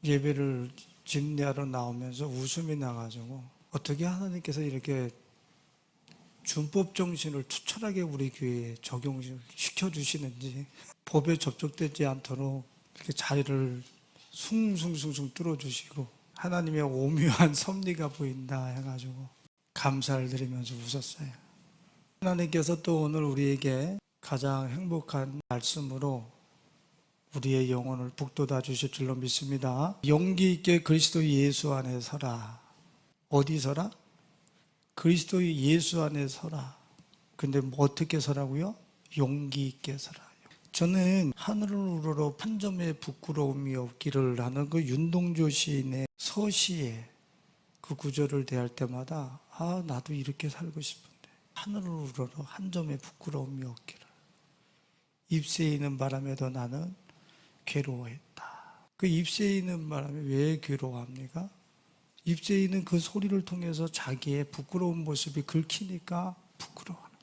예배를 집례하러 나오면서 웃음이 나가지고 어떻게 하나님께서 이렇게 준법 정신을 투철하게 우리 교회에 적용시켜 주시는지, 법에 접촉되지 않도록 이렇게 자리를 숭숭숭숭 뚫어주시고 하나님의 오묘한 섭리가 보인다 해가지고 감사를 드리면서 웃었어요. 하나님께서 또 오늘 우리에게 가장 행복한 말씀으로 우리의 영혼을 북돋아 주실 줄로 믿습니다. 용기 있게 그리스도 예수 안에 서라. 어디 서라? 그리스도 예수 안에 서라. 근데 뭐 어떻게 서라고요? 용기 있게 서라. 저는 하늘을 우러러 한 점의 부끄러움이 없기를 하는 그 윤동주 시인의 서시에 그 구절을 대할 때마다 나도 이렇게 살고 싶은데, 하늘을 우러러 한 점의 부끄러움이 없기를. 잎새이는 바람에도 나는 괴로워했다. 그 잎새이는 바람에 왜 괴로워합니까? 잎새이는 그 소리를 통해서 자기의 부끄러운 모습이 긁히니까 부끄러워하는,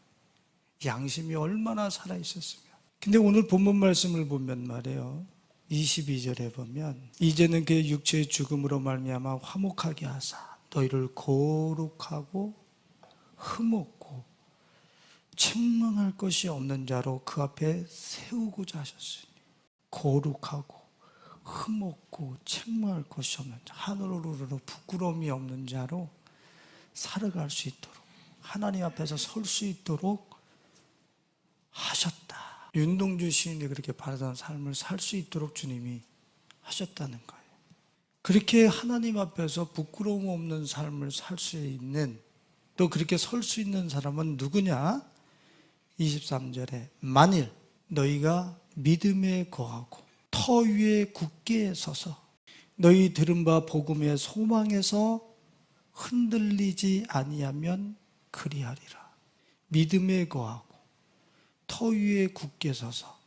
양심이 얼마나 살아있었으면. 근데 오늘 본문 말씀을 보면 말이에요, 22절에 보면 이제는 그의 육체의 죽음으로 말미암아 화목하게 하사 너희를 거룩하고 흠없고 책망할 것이 없는 자로 그 앞에 세우고자 하셨으니, 거룩하고 흠없고 책망할 것이 없는 자, 하늘을 우러러 부끄러움이 없는 자로 살아갈 수 있도록, 하나님 앞에서 설 수 있도록 하셨다. 윤동주 시인이 그렇게 바라던 삶을 살 수 있도록 주님이 하셨다는 거예요. 그렇게 하나님 앞에서 부끄러움 없는 삶을 살 수 있는, 또 그렇게 설 수 있는 사람은 누구냐? 23절에 만일 너희가 믿음에 거하고 터 위에 굳게 서서 너희 들은 바 복음의 소망에서 흔들리지 아니하면 그리하리라. 믿음에 거하고 터 위에 굳게 서서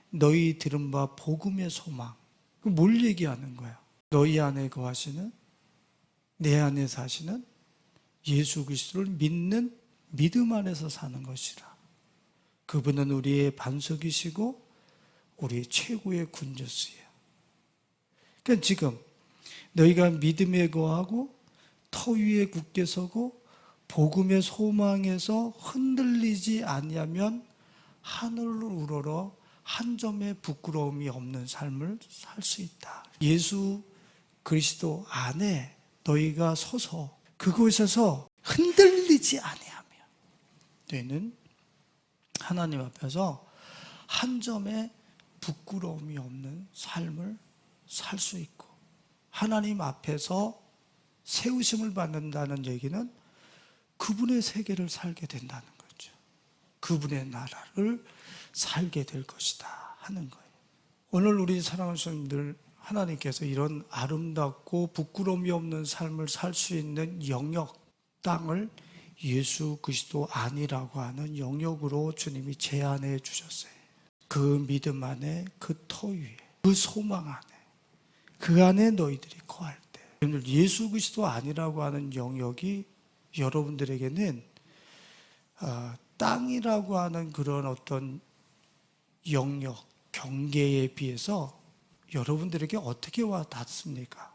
너희 들은 바 복음의 소망, 뭘 얘기하는 거야? 너희 안에 거하시는, 내 안에 사시는 예수 그리스도를 믿는 믿음 안에서 사는 것이라. 그분은 우리의 반석이시고 우리의 최고의 군주스예요. 그러니까 지금 너희가 믿음에 거하고 터 위에 굳게 서고 복음의 소망에서 흔들리지 아니하면 하늘을 우러러 한 점의 부끄러움이 없는 삶을 살 수 있다. 예수 그리스도 안에 너희가 서서 그곳에서 흔들리지 아니하면 너희는 하나님 앞에서 한 점의 부끄러움이 없는 삶을 살 수 있고, 하나님 앞에서 세우심을 받는다는 얘기는 그분의 세계를 살게 된다는 거죠. 그분의 나라를 살게 될 것이다 하는 거예요. 오늘 우리 사랑하는 성도님들, 하나님께서 이런 아름답고 부끄러움이 없는 삶을 살 수 있는 영역, 땅을 예수 그리스도 안이라고 하는 영역으로 주님이 제안해 주셨어요. 그 믿음 안에, 그 터 위에, 그 소망 안에, 그 안에 너희들이 거할 때, 예수 그리스도 안이라고 하는 영역이 여러분들에게는 땅이라고 하는 그런 어떤 영역, 경계에 비해서 여러분들에게 어떻게 와 닿습니까?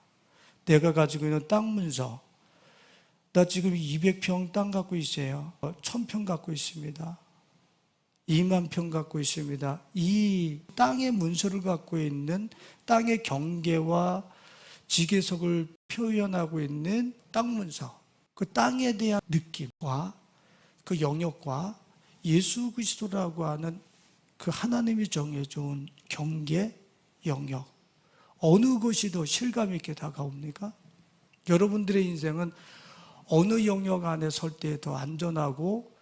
내가 가지고 있는 땅 문서, 나 지금 200평 땅 갖고 있어요. 1000평 갖고 있습니다. 2만 평 갖고 있습니다. 이 땅의 문서를 갖고 있는, 땅의 경계와 지계석을 표현하고 있는 땅 문서, 그 땅에 대한 느낌과 그 영역과 예수 그리스도라고 하는 그 하나님이 정해준 경계, 영역, 어느 것이 더 실감 있게 다가옵니까? 여러분들의 인생은 어느 영역 안에 설 때 더 안전하고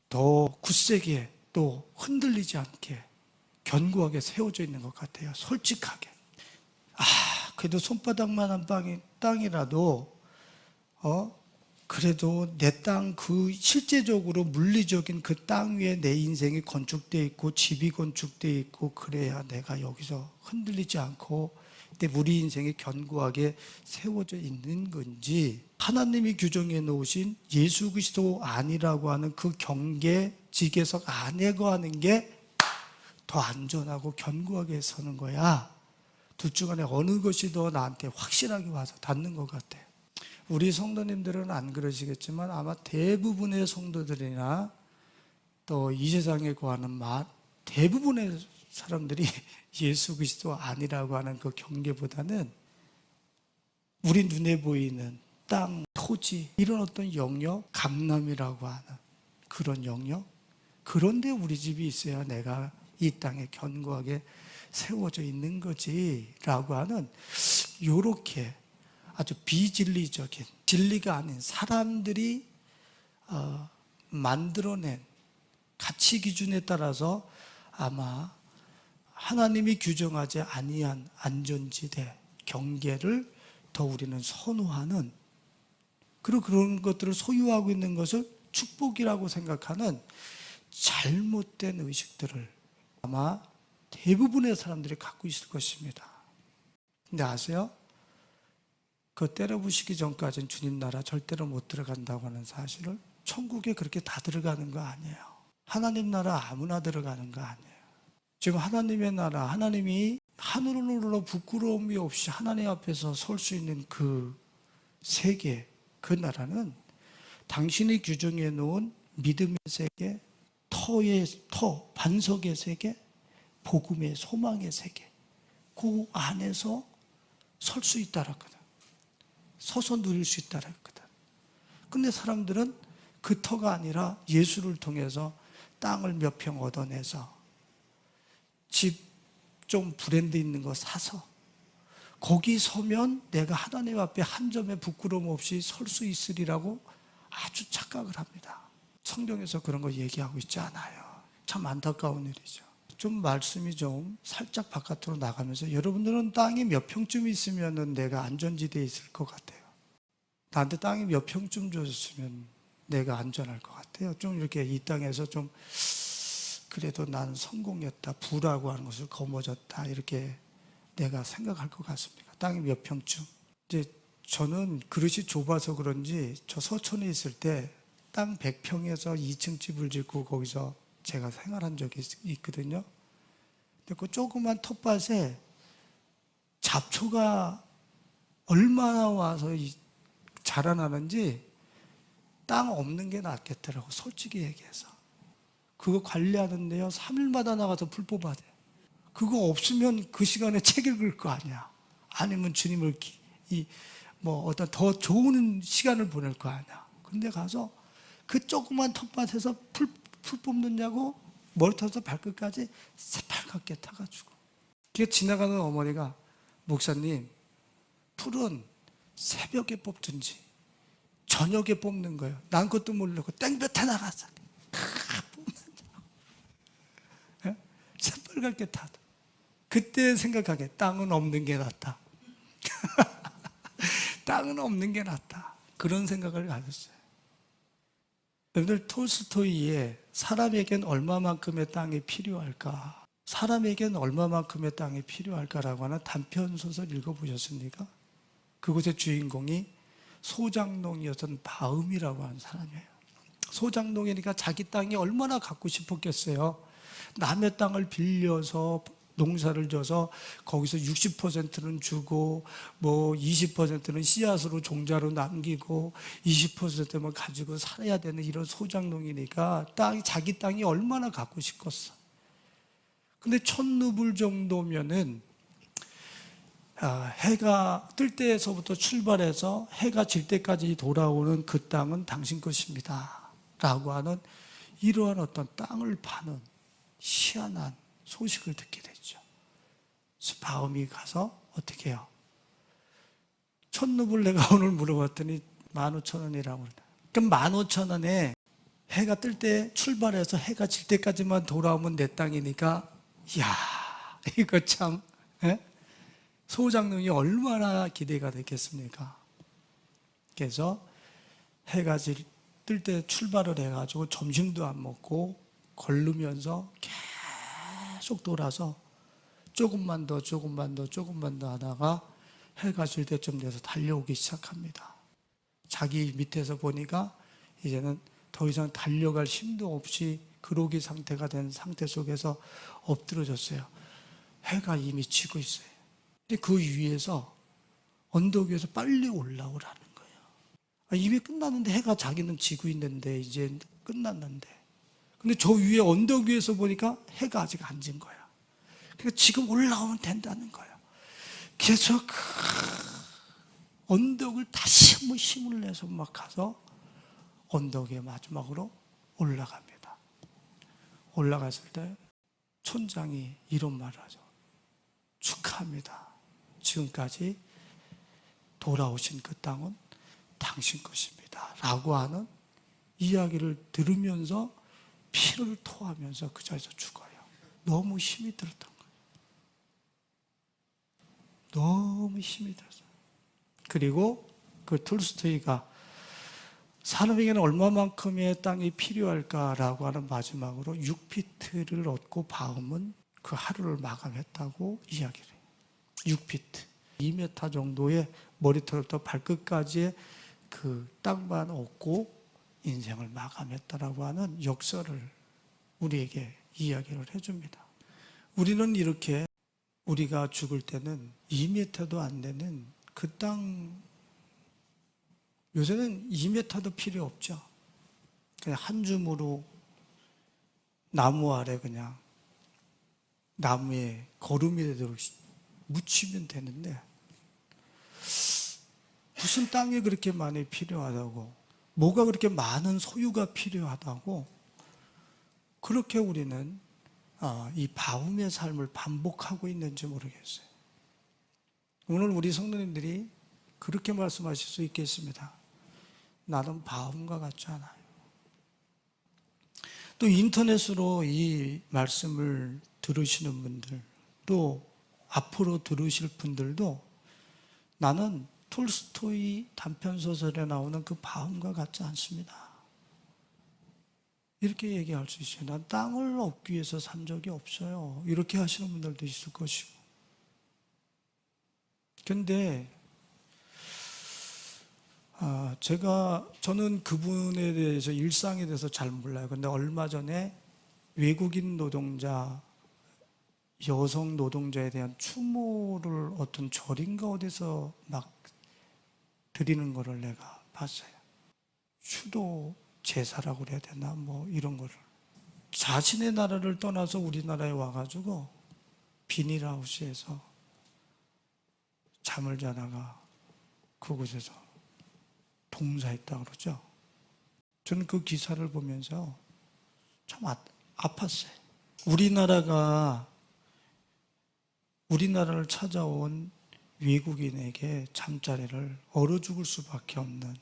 더 굳세게, 또 흔들리지 않게 견고하게 세워져 있는 것 같아요. 솔직하게. 그래도 손바닥만한 땅이라도 그래도 내 땅, 그 실제적으로 물리적인 그 땅 위에 내 인생이 건축되어 있고 집이 건축되어 있고, 그래야 내가 여기서 흔들리지 않고 우리 인생이 견고하게 세워져 있는 건지, 하나님이 규정해 놓으신 예수 그리스도 안이라고 하는 그 경계, 지계석 안에 거하는 게 더 안전하고 견고하게 서는 거야, 둘 중 안에 어느 것이 더 나한테 확실하게 와서 닿는 것 같아요. 우리 성도님들은 안 그러시겠지만 아마 대부분의 성도들이나 또 이 세상에 거하는 대부분의 사람들이 예수 그리스도 아니라고 하는 그 경계보다는 우리 눈에 보이는 땅, 토지 이런 어떤 영역, 강남이라고 하는 그런 영역, 그런데 우리 집이 있어야 내가 이 땅에 견고하게 세워져 있는 거지라고 하는 요렇게 아주 비진리적인, 진리가 아닌 사람들이 만들어낸 가치 기준에 따라서 아마 하나님이 규정하지 아니한 안전지대, 경계를 더 우리는 선호하는, 그리고 그런 것들을 소유하고 있는 것을 축복이라고 생각하는 잘못된 의식들을 아마 대부분의 사람들이 갖고 있을 것입니다. 근데 아세요? 그거 때려부시기 전까지는 주님 나라 절대로 못 들어간다고 하는 사실을, 천국에 그렇게 다 들어가는 거 아니에요. 하나님 나라 아무나 들어가는 거 아니에요. 지금 하나님의 나라, 하나님이 하늘로 부끄러움이 없이 하나님 앞에서 설 수 있는 그 세계, 그 나라는 당신이 규정해 놓은 믿음의 세계, 반석의 세계, 복음의 소망의 세계, 그 안에서 설 수 있다라거든. 서서 누릴 수 있다라거든. 근데 사람들은 그 터가 아니라 예수를 통해서 땅을 몇 평 얻어내서 집 좀 브랜드 있는 거 사서 거기 서면 내가 하나님 앞에 한 점의 부끄러움 없이 설 수 있으리라고 아주 착각을 합니다. 성경에서 그런 거 얘기하고 있지 않아요. 참 안타까운 일이죠. 좀 말씀이 좀 살짝 바깥으로 나가면서, 여러분들은 땅이 몇 평쯤 있으면 내가 안전지대에 있을 것 같아요? 나한테 땅이 몇 평쯤 줬으면 내가 안전할 것 같아요? 좀 이렇게 이 땅에서 좀 그래도 난 성공했다, 부라고 하는 것을 거머졌다, 이렇게 내가 생각할 것 같습니까? 땅이 몇 평쯤? 이제 저는 그릇이 좁아서 그런지 저 서촌에 있을 때 땅 100평에서 2층 집을 짓고 거기서 제가 생활한 적이 있거든요. 근데 그 조그만 텃밭에 잡초가 얼마나 와서 자라나는지 땅 없는 게 낫겠더라고, 솔직히 얘기해서. 그거 관리하는데요, 3일마다 나가서 풀 뽑아야 돼요. 그거 없으면 그 시간에 책 읽을 거 아니야. 아니면 주님을 어떤 더 좋은 시간을 보낼 거 아니야. 근데 가서 그 조그만 텃밭에서 풀 뽑느냐고 머리부터 발끝까지 새빨갛게 타가지고. 그게 지나가는 어머니가, 목사님, 풀은 새벽에 뽑든지 저녁에 뽑는 거예요. 난 그것도 모르고 땡볕에 나가서 새빨갛게 타도. 그때 생각하게, 땅은 없는 게 낫다. 땅은 없는 게 낫다. 그런 생각을 가졌어요. 여러분들, 톨스토이의 사람에겐 얼마만큼의 땅이 필요할까? 사람에겐 얼마만큼의 땅이 필요할까라고 하는 단편소설 읽어보셨습니까? 그곳의 주인공이 소장농이었던 바음이라고 하는 사람이에요. 소장농이니까 자기 땅이 얼마나 갖고 싶었겠어요. 남의 땅을 빌려서 농사를 져서 거기서 60%는 주고 20%는 씨앗으로 종자로 남기고 20%만 가지고 살아야 되는 이런 소장농이니까 자기 땅이 얼마나 갖고 싶겠어. 근데 1000루블 정도면은 해가 뜰 때에서부터 출발해서 해가 질 때까지 돌아오는 그 땅은 당신 것입니다 라고 하는 이러한 어떤 땅을 파는 희한한 소식을 듣게 됐죠. 그래서 바움이 가서 어떻게 해요? 1000루블 내가 오늘 물어봤더니 15,000원이라고 그러다. 그럼 15,000원에 해가 뜰 때 출발해서 해가 질 때까지만 돌아오면 내 땅이니까, 이야, 이거 참, 소장농이 얼마나 기대가 됐겠습니까? 그래서 해가 뜰 때 출발을 해가지고 점심도 안 먹고 걸으면서 계속 돌아서 조금만 더 하다가 해가 질 때쯤 돼서 달려오기 시작합니다. 자기 밑에서 보니까 이제는 더 이상 달려갈 힘도 없이 그로기 상태가 된 상태 속에서 엎드러졌어요. 해가 이미 지고 있어요. 근데 그 위에서 언덕 위에서 빨리 올라오라는 거예요. 이미 끝났는데 해가 자기는 지고 있는데 이제 끝났는데 근데 저 위에 언덕 위에서 보니까 해가 아직 안 진 거야. 그러니까 지금 올라오면 된다는 거야. 그래서 그 언덕을 다시 한번 힘을 내서 막 가서 언덕에 마지막으로 올라갑니다. 올라갔을 때 촌장이 이런 말을 하죠. 축하합니다. 지금까지 돌아오신 그 땅은 당신 것입니다. 라고 하는 이야기를 들으면서 피를 토하면서 그 자리에서 죽어요. 너무 힘이 들었던 거예요. 너무 힘이 들었어요. 그리고 그 톨스토이가 사람에게는 얼마만큼의 땅이 필요할까라고 하는 마지막으로 6피트를 얻고 바움은 그 하루를 마감했다고 이야기를 해요. 6피트. 2m 정도의 머리털부터 발끝까지의 그 땅만 얻고 인생을 마감했다라고 하는 역설을 우리에게 이야기를 해줍니다. 우리는 이렇게 우리가 죽을 때는 2m도 안 되는 그 땅, 요새는 2m도 필요 없죠. 그냥 한 줌으로 나무 아래 그냥 나무에 거름이 되도록 묻히면 되는데 무슨 땅이 그렇게 많이 필요하다고, 뭐가 그렇게 많은 소유가 필요하다고 그렇게 우리는 이 바움의 삶을 반복하고 있는지 모르겠어요. 오늘 우리 성도님들이 그렇게 말씀하실 수 있겠습니다. 나는 바움과 같지 않아요. 또 인터넷으로 이 말씀을 들으시는 분들, 또 앞으로 들으실 분들도 나는 톨스토이 단편소설에 나오는 그 바움과 같지 않습니다. 이렇게 얘기할 수 있어요. 난 땅을 얻기 위해서 산 적이 없어요. 이렇게 하시는 분들도 있을 것이고. 근데 저는 그분에 대해서 일상에 대해서 잘 몰라요. 근데 얼마 전에 외국인 노동자, 여성 노동자에 대한 추모를 어떤 절인가 어디서 막 드리는 거를 내가 봤어요. 추도 제사라고 그래야 되나? 뭐 이런 거를. 자신의 나라를 떠나서 우리나라에 와가지고 비닐하우스에서 잠을 자다가 그곳에서 동사했다 그러죠. 저는 그 기사를 보면서 참 아팠어요. 우리나라를 찾아온 외국인에게 잠자리를 얼어 죽을 수밖에 없는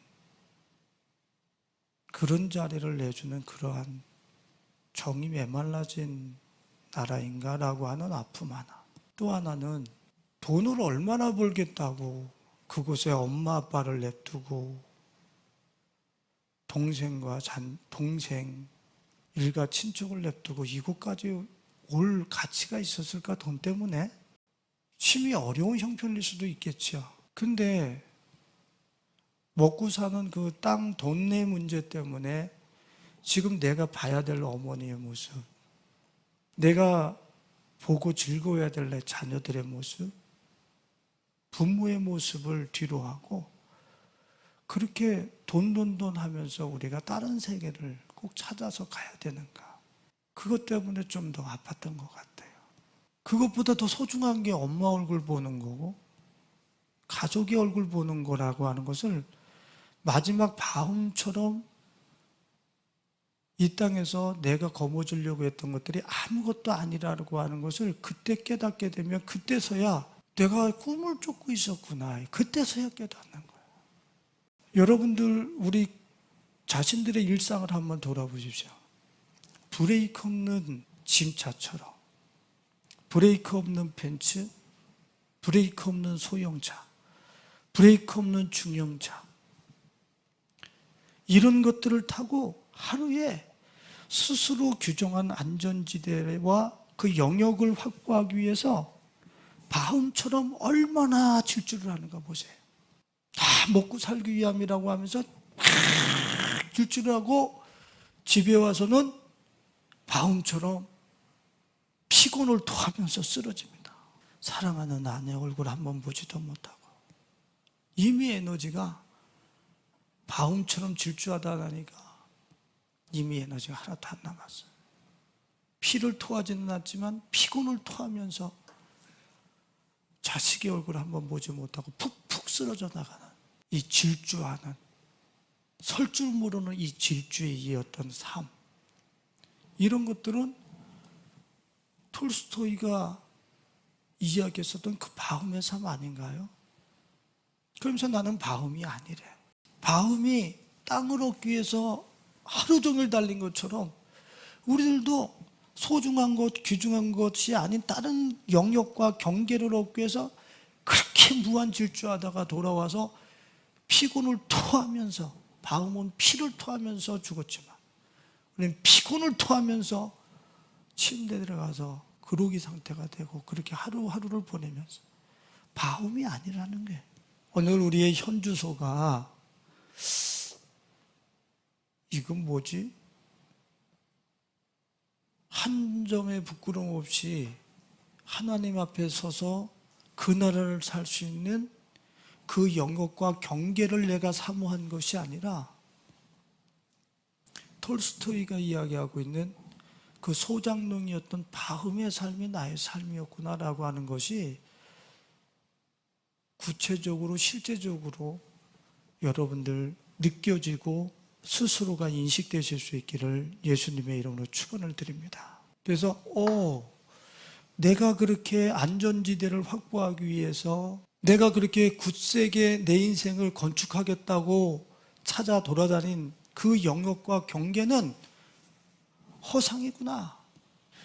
그런 자리를 내주는 그러한 정이 메말라진 나라인가라고 하는 아픔 하나. 또 하나는 돈을 얼마나 벌겠다고 그곳에 엄마 아빠를 냅두고 동생, 일가 친척을 냅두고 이곳까지 올 가치가 있었을까? 돈 때문에? 심히 어려운 형편일 수도 있겠죠. 근데 먹고 사는 그 땅 돈내 문제 때문에 지금 내가 봐야 될 어머니의 모습, 내가 보고 즐거워야 될 내 자녀들의 모습, 부모의 모습을 뒤로하고 그렇게 돈 하면서 우리가 다른 세계를 꼭 찾아서 가야 되는가? 그것 때문에 좀 더 아팠던 것 같아요. 그것보다 더 소중한 게 엄마 얼굴 보는 거고 가족의 얼굴 보는 거라고 하는 것을 마지막 바움처럼 이 땅에서 내가 거머쥐려고 했던 것들이 아무것도 아니라고 하는 것을 그때 깨닫게 되면 그때서야 내가 꿈을 쫓고 있었구나. 그때서야 깨닫는 거예요. 여러분들 우리 자신들의 일상을 한번 돌아보십시오. 브레이크 없는 짐차처럼, 브레이크 없는 벤츠, 브레이크 없는 소형차, 브레이크 없는 중형차, 이런 것들을 타고 하루에 스스로 규정한 안전지대와 그 영역을 확보하기 위해서 바움처럼 얼마나 질주를 하는가 보세요. 다 먹고 살기 위함이라고 하면서 막 질주를 하고 집에 와서는 바움처럼 피곤을 토하면서 쓰러집니다. 사랑하는 아내 얼굴 한번 보지도 못하고 이미 에너지가 바움처럼 질주하다 나니까 이미 에너지가 하나도 안 남았어요. 피를 토하지는 않지만 피곤을 토하면서 자식의 얼굴 한번 보지 못하고 푹푹 쓰러져 나가는 이 질주하는, 설 줄 모르는 이 질주에 이었던 삶, 이런 것들은 톨스토이가 이야기했었던 그 바움의 삶 아닌가요? 그러면서 나는 바움이 아니래. 바움이 땅을 얻기 위해서 하루 종일 달린 것처럼 우리들도 소중한 것, 귀중한 것이 아닌 다른 영역과 경계를 얻기 위해서 그렇게 무한 질주하다가 돌아와서 피곤을 토하면서, 바움은 피를 토하면서 죽었지만 우리는 피곤을 토하면서 침대에 들어가서 그로기 상태가 되고 그렇게 하루하루를 보내면서 바움이 아니라는 거예요. 오늘 우리의 현주소가 이건 뭐지? 한 점의 부끄러움 없이 하나님 앞에 서서 그 나라를 살 수 있는 그 영역과 경계를 내가 사모한 것이 아니라 톨스토이가 이야기하고 있는 그 소장농이었던 바움의 삶이 나의 삶이었구나라고 하는 것이 구체적으로 실제적으로 여러분들 느껴지고 스스로가 인식되실 수 있기를 예수님의 이름으로 축원을 드립니다. 그래서 내가 그렇게 안전지대를 확보하기 위해서 내가 그렇게 굳세게 내 인생을 건축하겠다고 찾아 돌아다닌 그 영역과 경계는 허상이구나.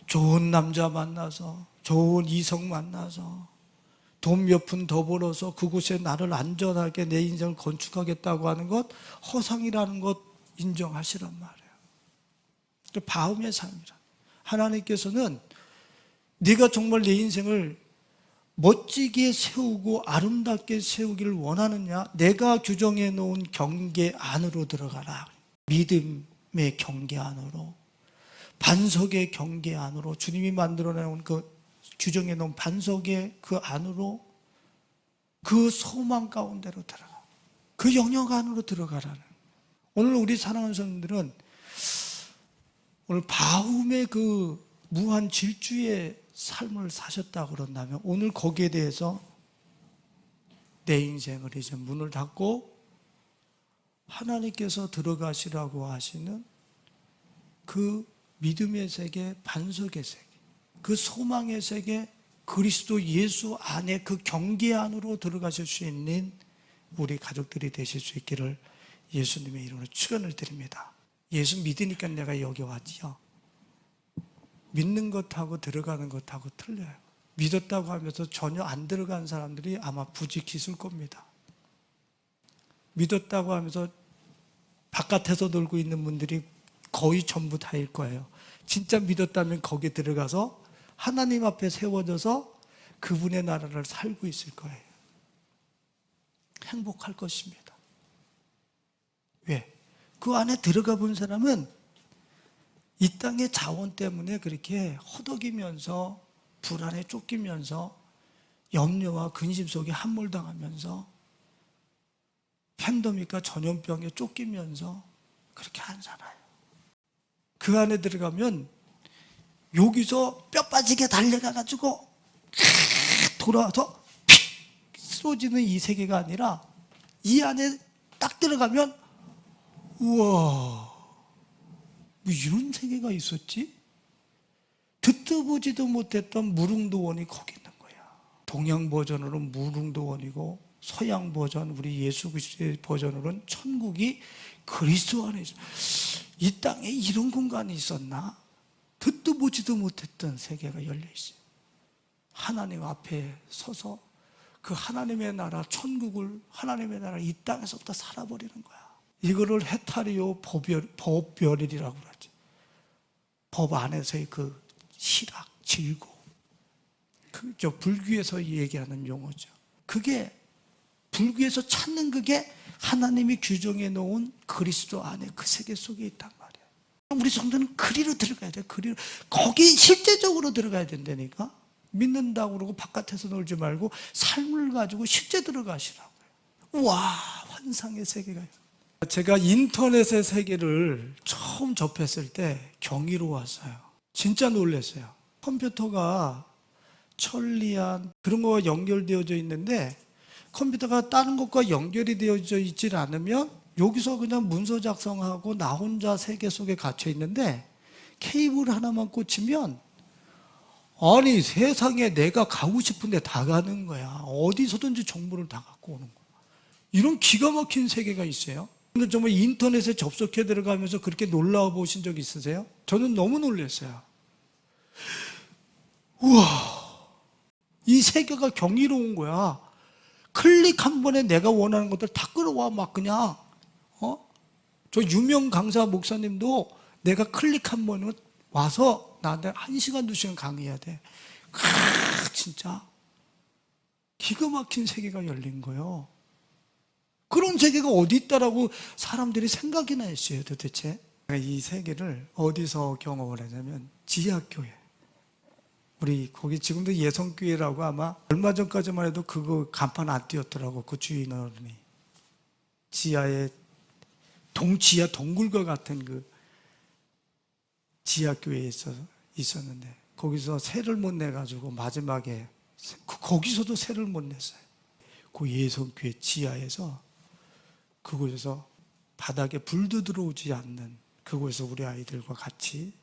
좋은 남자 만나서, 좋은 이성 만나서, 돈 몇 푼 더 벌어서 그곳에 나를 안전하게 내 인생을 건축하겠다고 하는 것, 허상이라는 것 인정하시란 말이에요. 바움의 삶이라. 하나님께서는 네가 정말 내 인생을 멋지게 세우고 아름답게 세우기를 원하느냐? 내가 규정해 놓은 경계 안으로 들어가라. 믿음의 경계 안으로, 반석의 경계 안으로, 주님이 만들어 놓은 그 규정해 놓은 반석의 그 안으로, 그 소망 가운데로 들어가, 그 영역 안으로 들어가라는. 오늘 우리 사랑하는 성도들은 오늘 바움의 그 무한 질주의 삶을 사셨다고 그런다면 오늘 거기에 대해서 내 인생을 이제 문을 닫고 하나님께서 들어가시라고 하시는 그 믿음의 세계, 반석의 세계, 그 소망의 세계, 그리스도 예수 안에 그 경계 안으로 들어가실 수 있는 우리 가족들이 되실 수 있기를 예수님의 이름으로 축원을 드립니다. 예수 믿으니까 내가 여기 왔지요. 믿는 것하고 들어가는 것하고 틀려요. 믿었다고 하면서 전혀 안 들어간 사람들이 아마 부지기 있을 겁니다. 믿었다고 하면서 바깥에서 놀고 있는 분들이 거의 전부 다일 거예요. 진짜 믿었다면 거기에 들어가서 하나님 앞에 세워져서 그분의 나라를 살고 있을 거예요. 행복할 것입니다. 왜? 그 안에 들어가 본 사람은 이 땅의 자원 때문에 그렇게 허덕이면서 불안에 쫓기면서 염려와 근심 속에 함몰당하면서 팬데믹과 전염병에 쫓기면서 그렇게 안 살아요. 그 안에 들어가면 여기서 뼈 빠지게 달려가가지고 돌아와서 픽 쓰러지는 이 세계가 아니라 이 안에 딱 들어가면 우와, 뭐 이런 세계가 있었지? 듣도 보지도 못했던 무릉도원이 거기 있는 거야. 동양 버전으로는 무릉도원이고 서양 버전, 우리 예수 그리스도의 버전으로는 천국이 그리스도 안에 있어. 이 땅에 이런 공간이 있었나? 듣도 보지도 못했던 세계가 열려 있어요. 하나님 앞에 서서 그 하나님의 나라, 천국을, 하나님의 나라 이 땅에서부터 살아버리는 거야. 이거를 헤타리오 법별이라고 그러지. 법 안에서의 그 희락, 즐거움. 저 불교에서 얘기하는 용어죠. 그게 불교에서 찾는 그게 하나님이 규정해 놓은 그리스도 안에 그 세계 속에 있단 말이에요. 우리 성도는 그리로 들어가야 돼. 그리로. 거기 실제적으로 들어가야 된다니까. 믿는다고 그러고 바깥에서 놀지 말고 삶을 가지고 실제 들어가시라고요. 와, 환상의 세계가요. 제가 인터넷의 세계를 처음 접했을 때 경이로웠어요. 진짜 놀랐어요. 컴퓨터가 천리안 그런 거가 연결되어져 있는데 컴퓨터가 다른 것과 연결이 되어져 있지 않으면 여기서 그냥 문서 작성하고 나 혼자 세계 속에 갇혀 있는데 케이블 하나만 꽂히면 아니 세상에 내가 가고 싶은데 다 가는 거야. 어디서든지 정보를 다 갖고 오는 거야. 이런 기가 막힌 세계가 있어요. 근데 정말 인터넷에 접속해 들어가면서 그렇게 놀라워 보신 적 있으세요? 저는 너무 놀랐어요. 우와, 이 세계가 경이로운 거야. 클릭 한 번에 내가 원하는 것들 다 끌어와 막 그냥 저 유명 강사 목사님도 내가 클릭 한 번은 와서 나한테 1시간, 2시간 강의해야 돼. 진짜 기가 막힌 세계가 열린 거예요. 그런 세계가 어디 있다라고 사람들이 생각이나 했어요 도대체. 이 세계를 어디서 경험을 하냐면 지하교회. 우리 거기 지금도 예성교회라고 아마 얼마 전까지만 해도 그거 간판 안 띄었더라고 그 주인어른이. 지하에 지하 동굴과 같은 그 지하교회에 있었는데 거기서 세를 못 내가지고 마지막에 거기서도 세를 못 냈어요. 그 예성교회 지하에서 그곳에서 바닥에 불도 들어오지 않는 그곳에서 우리 아이들과 같이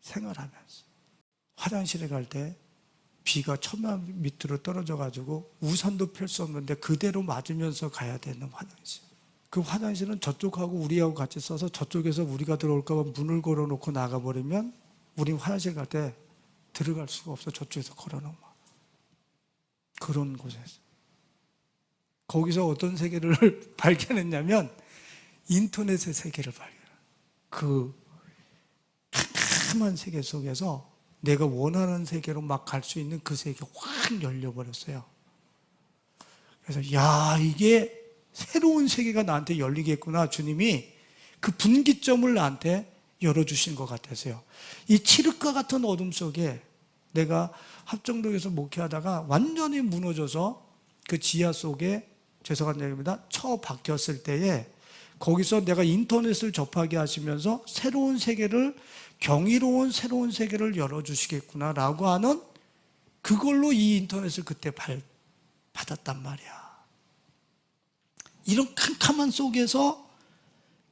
생활하면서 화장실에 갈 때 비가 천만 밑으로 떨어져 가지고 우산도 펼 수 없는데 그대로 맞으면서 가야 되는 화장실. 그 화장실은 저쪽하고 우리하고 같이 써서 저쪽에서 우리가 들어올까 봐 문을 걸어놓고 나가버리면 우린 화장실 갈 때 들어갈 수가 없어. 저쪽에서 걸어놓으면. 그런 곳에서 거기서 어떤 세계를 발견했냐면 인터넷의 세계를 발견해요. 그 캄캄한 세계 속에서 내가 원하는 세계로 막 갈 수 있는 그 세계가 확 열려버렸어요. 그래서 야, 이게 새로운 세계가 나한테 열리겠구나. 주님이 그 분기점을 나한테 열어주신 것 같아서요. 이 칠흑과 같은 어둠 속에 내가 합정동에서 목회하다가 완전히 무너져서 그 지하 속에 죄송한 얘기입니다. 처박혔을 때에 거기서 내가 인터넷을 접하게 하시면서 새로운 세계를 경이로운 새로운 세계를 열어주시겠구나라고 하는 그걸로 이 인터넷을 그때 받았단 말이야. 이런 캄캄한 속에서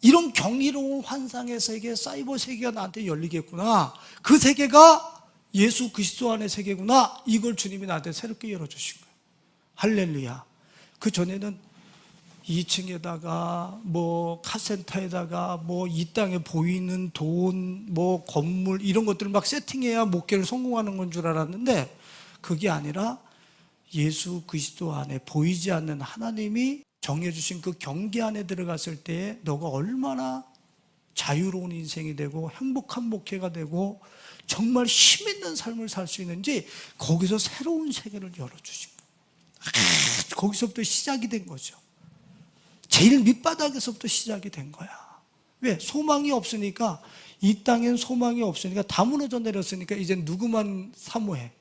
이런 경이로운 환상의 세계, 사이버 세계가 나한테 열리겠구나. 그 세계가 예수 그리스도 안의 세계구나. 이걸 주님이 나한테 새롭게 열어주신 거예요. 할렐루야. 그 전에는 2층에다가 뭐 카센터에다가 뭐 이 땅에 보이는 돈, 뭐 건물 이런 것들을 막 세팅해야 목회를 성공하는 건 줄 알았는데 그게 아니라 예수 그리스도 안에 보이지 않는 하나님이 정해주신 그 경계 안에 들어갔을 때에 너가 얼마나 자유로운 인생이 되고 행복한 목회가 되고 정말 힘 있는 삶을 살 수 있는지 거기서 새로운 세계를 열어주신 거예요. 거기서부터 시작이 된 거죠. 제일 밑바닥에서부터 시작이 된 거야. 왜? 소망이 없으니까, 이 땅엔 소망이 없으니까 다 무너져 내렸으니까 이제 누구만 사모해?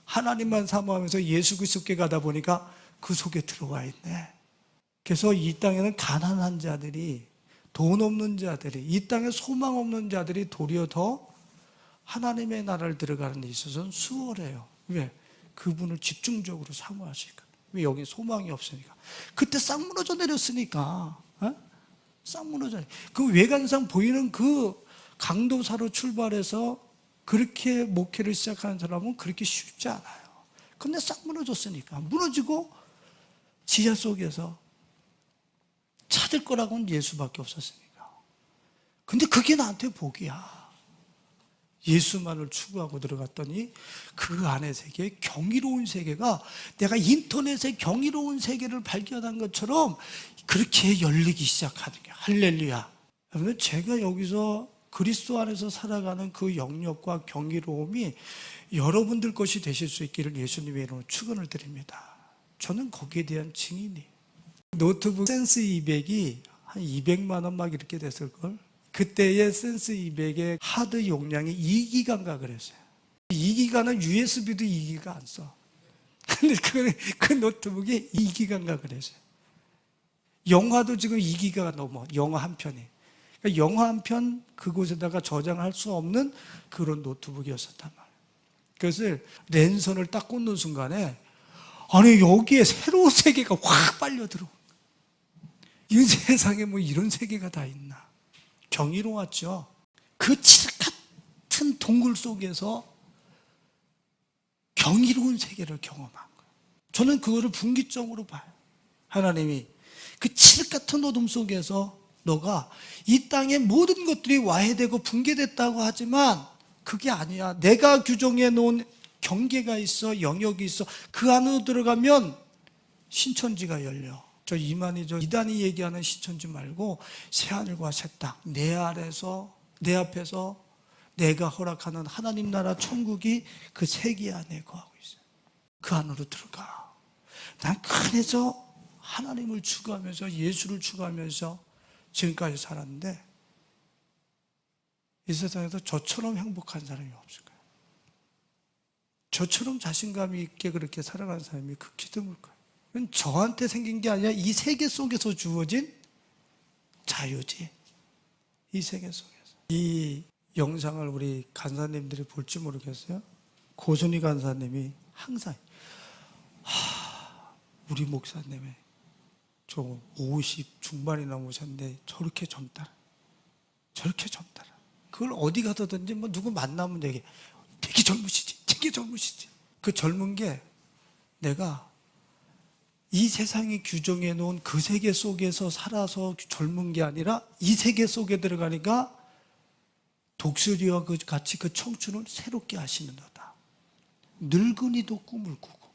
하나님만 사모하면서 예수 그리스도께 가다 보니까 그 속에 들어와 있네. 그래서 이 땅에는 가난한 자들이, 돈 없는 자들이, 이 땅에 소망 없는 자들이 도리어 더 하나님의 나라를 들어가는 데 있어서는 수월해요. 왜? 그분을 집중적으로 사모하시니까. 왜? 여기 소망이 없으니까. 그때 싹 무너져 내렸으니까. 싹 무너져. 그 외관상 보이는 그 강도사로 출발해서 그렇게 목회를 시작하는 사람은 그렇게 쉽지 않아요. 근데 싹 무너졌으니까. 무너지고 지하 속에서 찾을 거라고는 예수밖에 없었으니까. 근데 그게 나한테 복이야. 예수만을 추구하고 들어갔더니 그 안의 세계, 경이로운 세계가 내가 인터넷의 경이로운 세계를 발견한 것처럼 그렇게 열리기 시작하는 게 할렐루야. 여러분, 제가 여기서 그리스도 안에서 살아가는 그 영역과 경이로움이 여러분들 것이 되실 수 있기를 예수님의 이름으로 축원을 드립니다. 저는 거기에 대한 증인이에요. 노트북 센스 200이 한 200만 원 막 이렇게 됐을걸. 그때의 센스 200의 하드 용량이 2기가인가 그랬어요. 2기가는 USB도 2기가 안 써. 근데 그 노트북이 2기가인가 그래서. 영화도 지금 2기가가 넘어. 영화 한 편이. 그러니까 영화 한 편 그곳에다가 저장할 수 없는 그런 노트북이었었단 말이에요. 그것을 랜선을 딱 꽂는 순간에 아니 여기에 새로운 세계가 확 빨려 들어온 거예요. 이 세상에 뭐 이런 세계가 다 있나. 경이로웠죠. 그 칠흑 같은 동굴 속에서 경이로운 세계를 경험한 거예요. 저는 그거를 분기점으로 봐요. 하나님이 그 칠흑 같은 어둠 속에서 너가 이 땅의 모든 것들이 와해되고 붕괴됐다고 하지만 그게 아니야. 내가 규정해 놓은 경계가 있어, 영역이 있어. 그 안으로 들어가면 신천지가 열려. 저 이단이 얘기하는 신천지 말고 새하늘과 새 땅, 내 앞에서 내가 허락하는 하나님 나라 천국이 그 세계 안에 거하고 있어요. 그 안으로 들어가. 난 그래서 하나님을 추구하면서 예수를 추구하면서 지금까지 살았는데 이 세상에서 저처럼 행복한 사람이 없을 거예요. 저처럼 자신감 있게 그렇게 살아가는 사람이 극히 드물 거예요. 그건 저한테 생긴 게 아니라 이 세계 속에서 주어진 자유지. 이 세계 속에서. 이 영상을 우리 간사님들이 볼지 모르겠어요. 고순희 간사님이 항상 우리 목사님이 저 50 중반이 넘으셨는데 저렇게 젊다. 그걸 어디 가서든지 뭐 누구 만나면 되게 젊으시지. 그 젊은 게 내가 이 세상이 규정해 놓은 그 세계 속에서 살아서 젊은 게 아니라 이 세계 속에 들어가니까 독수리와 같이 그 청춘을 새롭게 하시는도다. 늙은이도 꿈을 꾸고.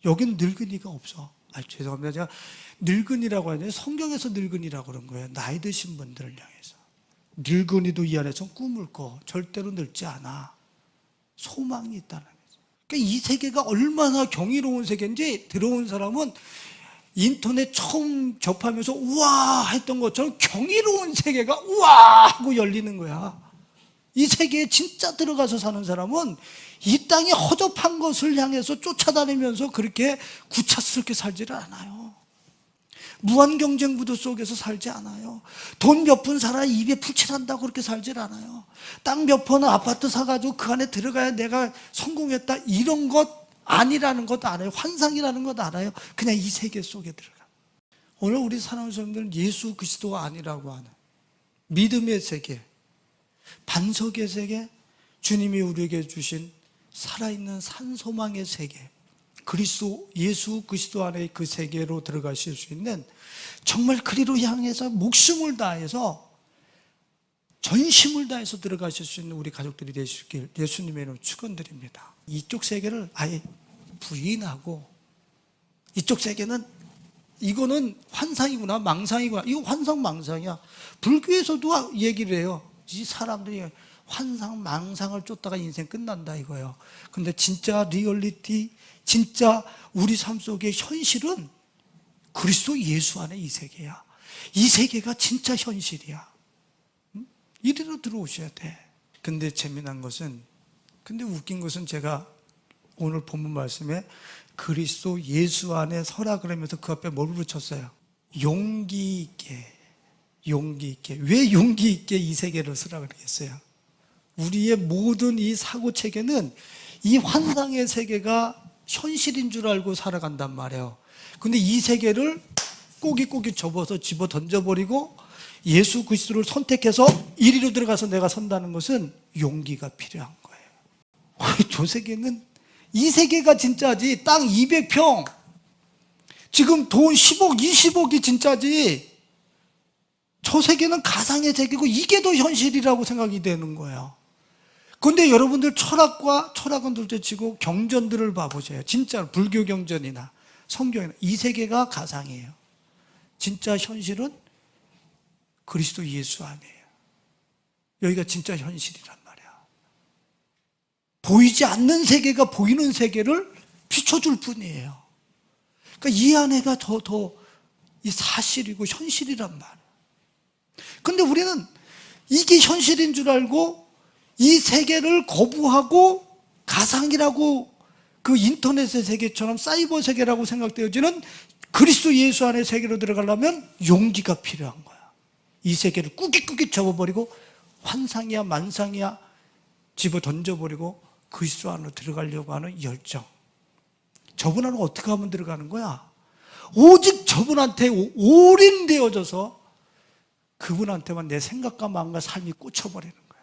여기는 늙은이가 없어. 죄송합니다. 제가 늙은이라고 하는데 성경에서 늙은이라고 그런 거예요. 나이 드신 분들을 향해서. 늙은이도 이 안에서 꿈을 꿔. 절대로 늙지 않아. 소망이 있다는 거죠. 그러니까 이 세계가 얼마나 경이로운 세계인지 들어온 사람은 인터넷 처음 접하면서 우와 했던 것처럼 경이로운 세계가 우와 하고 열리는 거야. 이 세계에 진짜 들어가서 사는 사람은 이 땅에 허접한 것을 향해서 쫓아다니면서 그렇게 구차스럽게 살지를 않아요. 무한 경쟁 구도 속에서 살지 않아요. 돈 몇 푼 살아 입에 풀칠한다고 그렇게 살질 않아요. 땅 몇 푼 아파트 사가지고 그 안에 들어가야 내가 성공했다 이런 것 아니라는 것 알아요. 환상이라는 것 알아요. 그냥 이 세계 속에 들어가. 오늘 우리 사랑하는 사람들은 예수 그리스도가 아니라고 하는 믿음의 세계, 반석의 세계, 주님이 우리에게 주신 살아있는 산소망의 세계, 예수 그리스도 안에 그 세계로 들어가실 수 있는 정말 그리로 향해서 목숨을 다해서 전심을 다해서 들어가실 수 있는 우리 가족들이 되시길 예수님의 이름으로 축원드립니다. 이쪽 세계를 아예 부인하고 이쪽 세계는 이거는 환상이구나 망상이구나 이거 환상 망상이야. 불교에서도 얘기를 해요. 이 사람들이 환상 망상을 쫓다가 인생 끝난다 이거예요. 근데 진짜 리얼리티 진짜 우리 삶 속의 현실은 그리스도 예수 안에 이 세계야. 이 세계가 진짜 현실이야. 이리로 들어오셔야 돼. 근데 재미난 것은 근데 웃긴 것은 제가 오늘 본문 말씀에 그리스도 예수 안에 서라 그러면서 그 앞에 뭘 붙였어요? 용기 있게. 왜 용기 있게 이 세계를 쓰라 그러겠어요? 우리의 모든 이 사고 체계는 이 환상의 세계가 현실인 줄 알고 살아간단 말이에요. 근데 이 세계를 꼬깃꼬깃 접어서 집어 던져버리고 예수 그리스도를 선택해서 이리로 들어가서 내가 선다는 것은 용기가 필요한 거예요. 저 세계는 이 세계가 진짜지. 땅 200평 지금 돈 10억 20억이 진짜지. 저 세계는 가상의 세계고 이게 더 현실이라고 생각이 되는 거예요. 그런데 여러분들 철학은 둘째치고 경전들을 봐보세요. 진짜 불교 경전이나 성경이나 이 세계가 가상이에요. 진짜 현실은 그리스도 예수 안이에요. 여기가 진짜 현실이란 말이야. 보이지 않는 세계가 보이는 세계를 비춰줄 뿐이에요. 그러니까 이 안에가 더 이 사실이고 현실이란 말이에요. 근데 우리는 이게 현실인 줄 알고 이 세계를 거부하고 가상이라고 그 인터넷의 세계처럼 사이버 세계라고 생각되어지는 그리스도 예수 안의 세계로 들어가려면 용기가 필요한 거야. 이 세계를 꾸깃꾸깃 접어버리고 환상이야 만상이야 집어 던져버리고 그리스도 안으로 들어가려고 하는 열정. 저분 안으로 어떻게 하면 들어가는 거야? 오직 저분한테 올인되어져서 그분한테만 내 생각과 마음과 삶이 꽂혀버리는 거야.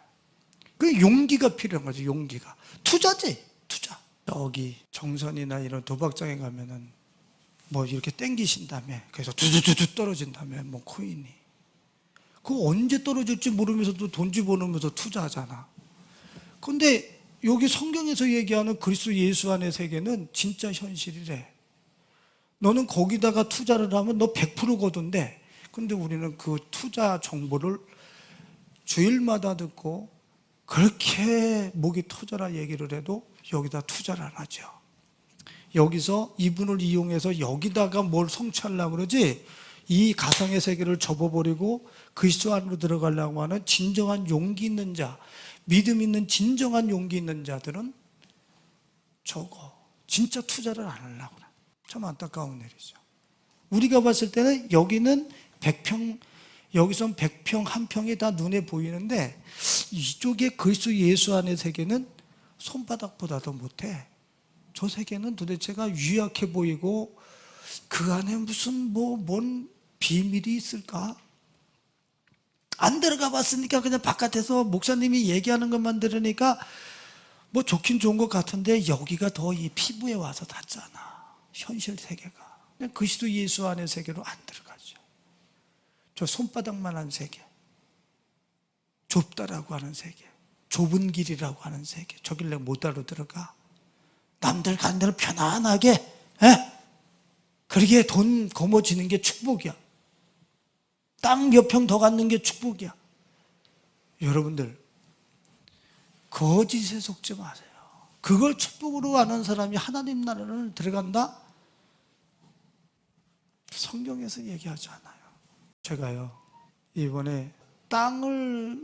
그 용기가 필요한 거지. 용기가. 투자지, 투자. 여기 정선이나 이런 도박장에 가면은 뭐 이렇게 땡기신 다음에 그래서 두두두두 떨어진 다음에 뭐 코인이 그거 언제 떨어질지 모르면서도 돈 집어넣으면서 투자하잖아. 근데 여기 성경에서 얘기하는 그리스도 예수 안의 세계는 진짜 현실이래. 너는 거기다가 투자를 하면 너 100%거든데 근데 우리는 그 투자 정보를 주일마다 듣고 그렇게 목이 터져라 얘기를 해도 여기다 투자를 안 하죠. 여기서 이분을 이용해서 여기다가 뭘 성취하려고 그러지 이 가상의 세계를 접어버리고 그리스도 안으로 들어가려고 하는 진정한 용기 있는 자, 믿음 있는 진정한 용기 있는 자들은 저거 진짜 투자를 안 하려고 그래. 참 안타까운 일이죠. 우리가 봤을 때는 여기는 100평, 여기선 100평 한 평이 다 눈에 보이는데 이쪽에 그리스도 예수 안의 세계는 손바닥보다도 못해. 저 세계는 도대체가 유약해 보이고 그 안에 무슨 뭔 비밀이 있을까? 안 들어가 봤으니까 그냥 바깥에서 목사님이 얘기하는 것만 들으니까 뭐 좋긴 좋은 것 같은데 여기가 더 이 피부에 와서 닿잖아. 현실 세계가. 그냥 그리스도 예수 안의 세계로 안 들어가죠. 저 손바닥만한 세계, 좁다라고 하는 세계, 좁은 길이라고 하는 세계, 저길래 못 알아 들어가. 남들 가는 대로 편안하게, 그러게 돈 거머쥐는 게 축복이야. 땅 몇 평 더 갖는 게 축복이야. 여러분들, 거짓에 속지 마세요. 그걸 축복으로 아는 사람이 하나님 나라를 들어간다? 성경에서 얘기하지 않아요. 제가요, 이번에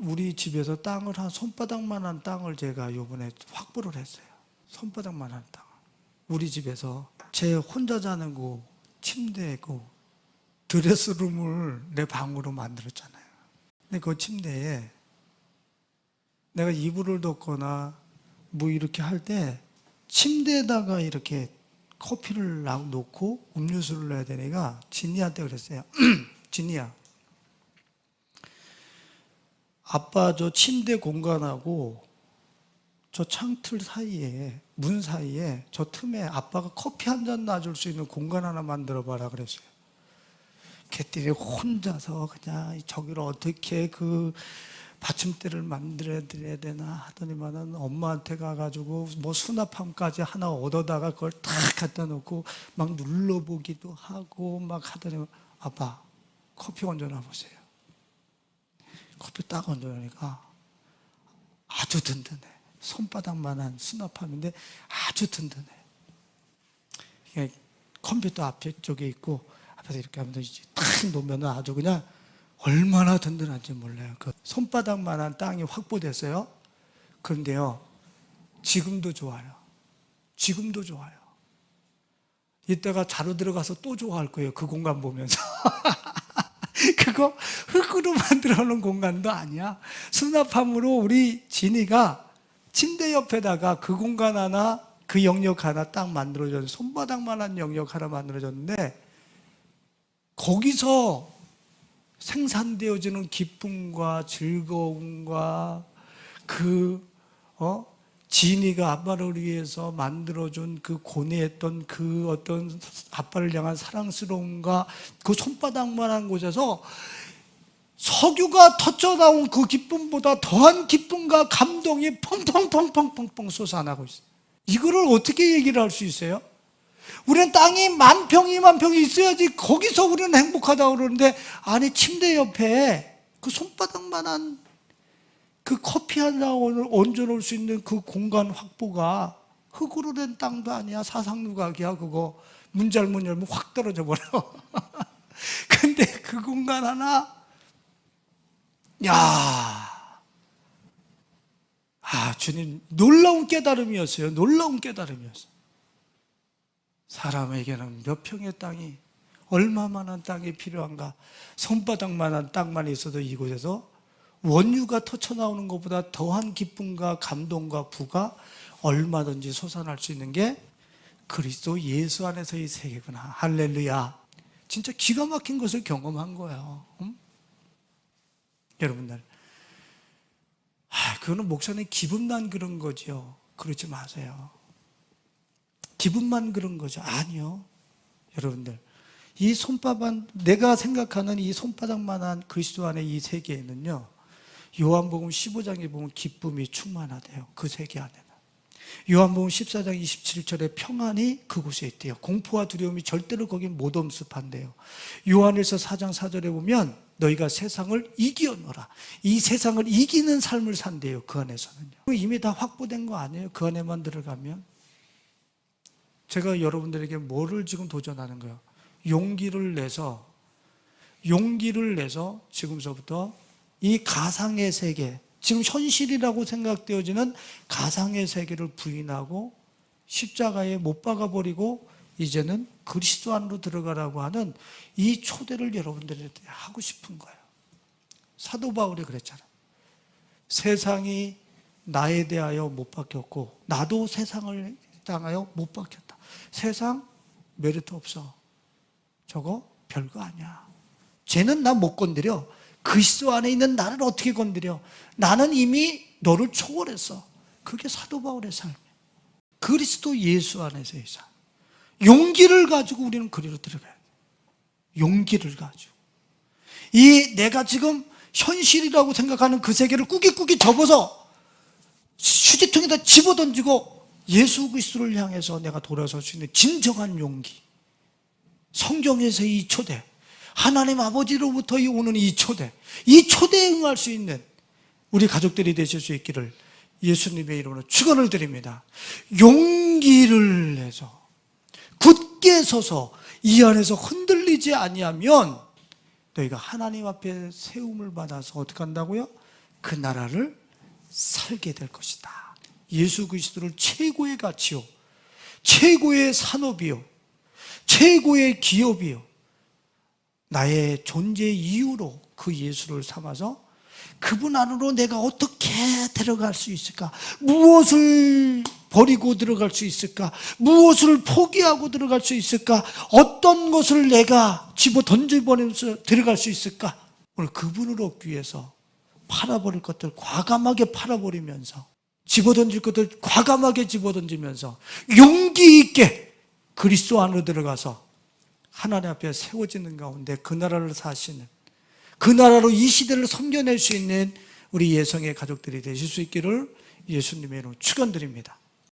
우리 집에서 땅을 한 손바닥만한 땅을 제가 이번에 확보를 했어요. 손바닥만한 땅. 우리 집에서 제 혼자 자는 곳, 침대고, 드레스룸을 내 방으로 만들었잖아요. 근데 그 침대에 내가 이불을 덮거나 뭐 이렇게 할 때 침대에다가 이렇게 커피를 놓고 음료수를 넣어야 되니까 진이한테 그랬어요. 진이야, 아빠 저 침대 공간하고 저 창틀 사이에, 문 사이에 저 틈에 아빠가 커피 한 잔 놔줄 수 있는 공간 하나 만들어 봐라 그랬어요. 걔들이 혼자서 그냥 저기를 어떻게 그 받침대를 만들어야 되나 하더니만은 엄마한테 가가지고 뭐 수납함까지 하나 얻어다가 그걸 탁 갖다 놓고 막 눌러보기도 하고 막 하더니 아빠 커피 얹어놔 보세요. 커피 딱 얹어놓으니까 아주 든든해. 손바닥만한 수납함인데 아주 든든해. 컴퓨터 앞에 쪽에 있고 앞에서 이렇게 하면서 탁 놓으면 아주 그냥 얼마나 든든한지 몰라요. 그 손바닥만한 땅이 확보됐어요. 그런데요, 지금도 좋아요. 지금도 좋아요. 이따가 자러 들어가서 또 좋아할 거예요. 그 공간 보면서. 그거 흙으로 만들어 놓은 공간도 아니야. 수납함으로 우리 진이가 침대 옆에다가 그 공간 하나, 그 영역 하나 딱 만들어줬는데, 손바닥만한 영역 하나 만들어줬는데, 거기서 생산되어지는 기쁨과 즐거움과 진이가 아빠를 위해서 만들어준 그 고뇌했던 그 어떤 아빠를 향한 사랑스러움과 그 손바닥만한 곳에서 석유가 터져나온 그 기쁨보다 더한 기쁨과 감동이 펑펑펑펑펑펑 솟아나고 있어요. 이거를 어떻게 얘기를 할 수 있어요? 우리는 땅이 10,000평, 20,000평이 있어야지 거기서 우리는 행복하다고 그러는데, 아니 침대 옆에 그 손바닥만한 그 커피 한 잔을 얹어놓을 수 있는 그 공간 확보가 흙으로 된 땅도 아니야. 사상누각이야. 그거 문 잘못 열면 확 떨어져 버려. 근데 그 공간 하나, 야, 주님 놀라운 깨달음이었어요. 놀라운 깨달음이었어요. 사람에게는 몇 평의 땅이, 얼마만한 땅이 필요한가. 손바닥만한 땅만 있어도 이곳에서 원유가 터쳐나오는 것보다 더한 기쁨과 감동과 부가 얼마든지 솟아날 수 있는 게 그리스도 예수 안에서의 세계구나. 할렐루야. 진짜 기가 막힌 것을 경험한 거예요. 여러분들, 그거는 목사님 기분만 그런 거죠. 그러지 마세요. 기분만 그런 거죠. 아니요. 여러분들, 이 손바닥, 내가 생각하는 이 손바닥만한 그리스도 안의 이 세계에는요, 요한복음 15장에 보면 기쁨이 충만하대요. 그 세계 안에는. 요한복음 14장 27절에 평안이 그곳에 있대요. 공포와 두려움이 절대로 거긴 못 엄습한대요. 요한일서 4장 4절에 보면 너희가 세상을 이기어노라. 이 세상을 이기는 삶을 산대요. 그 안에서는요. 이미 다 확보된 거 아니에요? 그 안에만 들어가면. 제가 여러분들에게 뭐를 지금 도전하는 거예요? 용기를 내서 지금서부터 이 가상의 세계, 지금 현실이라고 생각되어지는 가상의 세계를 부인하고 십자가에 못 박아버리고 이제는 그리스도 안으로 들어가라고 하는 이 초대를 여러분들한테 하고 싶은 거예요. 사도 바울이 그랬잖아요. 세상이 나에 대하여 못 박혔고 나도 세상을 당하여 못 박혔다. 세상 메리트 없어. 저거 별거 아니야. 쟤는 나 못 건드려. 그리스도 안에 있는 나를 어떻게 건드려? 나는 이미 너를 초월했어. 그게 사도 바울의 삶이에요. 그리스도 예수 안에서의 삶. 용기를 가지고 우리는 그리로 들어가야 돼요. 용기를 가지고. 이 내가 지금 현실이라고 생각하는 그 세계를 꾸깃꾸깃 접어서 휴지통에다 집어던지고 예수 그리스도를 향해서 내가 돌아설 수 있는 진정한 용기. 성경에서의 이 초대, 하나님 아버지로부터 오는 이 초대에 응할 수 있는 우리 가족들이 되실 수 있기를 예수님의 이름으로 축원을 드립니다. 용기를 내서 굳게 서서 이 안에서 흔들리지 아니하면 너희가 하나님 앞에 세움을 받아서 어떻게 한다고요? 그 나라를 살게 될 것이다. 예수 그리스도를 최고의 가치요, 최고의 산업이요, 최고의 기업이요, 나의 존재 이유로 그 예수를 삼아서 그분 안으로 내가 어떻게 들어갈 수 있을까? 무엇을 버리고 들어갈 수 있을까? 무엇을 포기하고 들어갈 수 있을까? 어떤 것을 내가 집어 던져버리면서 들어갈 수 있을까? 오늘 그분을 얻기 위해서 팔아버릴 것들 과감하게 팔아버리면서 집어던질 것들 과감하게 집어던지면서 용기 있게 그리스도 안으로 들어가서 하나님 앞에 세워지는 가운데 그 나라를 사시는, 그 나라로 이 시대를 섬겨낼 수 있는 우리 예성의 가족들이 되실 수 있기를 예수님의 이름으로 축원드립니다.